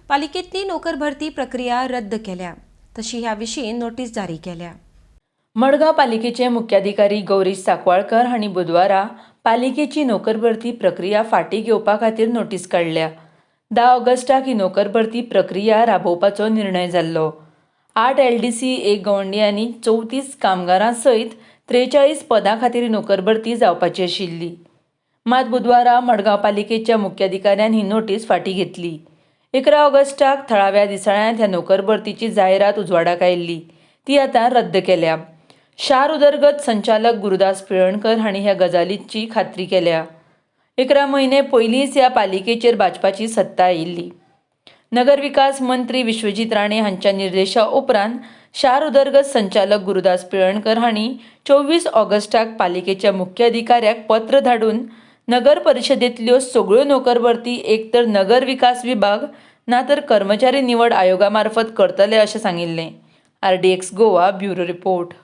पालिकेतली नोकर भरती प्रक्रिया रद्द केल्या, तशी ह्याविशीं नोटीस जारी केल्या। मडगांव पालिकेचे मुख्याधिकारी गौरीश सांकवाळकर हांणी बुधवारा पालिकेची नोकर भरती प्रक्रिया फाटीं घेवपा खातीर नोटीस काडल्या। 10 ऑगस्टाक ही नोकर भरती प्रक्रिया राबोवपाचो निर्णय जाल्लो। 8 LDC 1 गवंडी आनी 34 कामगारां सयत 43 पदां खातीर ही नोकर भरती जावपाची आशिल्ली। मात बुधवारा मडगांव पालिकेच्या मुख्याधिकाऱ्यान ही नोटीस फाटीं घेतली। 11 ऑगस्टाक थळाव्या दिसाळ्यांत ह्या नोकर भरतीची जायरात उजवाडाक आयिल्ली, ती आतां रद्द केल्या। शार उदरगत संचालक गुरुदास पिळणकर हांणी ह्या गजालीची खात्री केल्या। 11 म्हयने पयलींच ह्या पालिकेचेर भाजपाची सत्ता आयिल्ली। नगर विकास मंत्री विश्वजीत राणे हांच्या निर्देशा उपरांत शार उदरगत संचालक गुरुदास पिळणकर हांणी 24 ऑगस्टाक पालिकेच्या मुख्याधिकाऱ्याक पत्र धाडून नगर परिशदेंतल्यो सगळ्यो नोकर भरती एक तर नगर विकास विभाग ना तर कर्मचारी निवड आयोगा मार्फत करतले अशें सांगिल्लें। RDX Goa bureau report.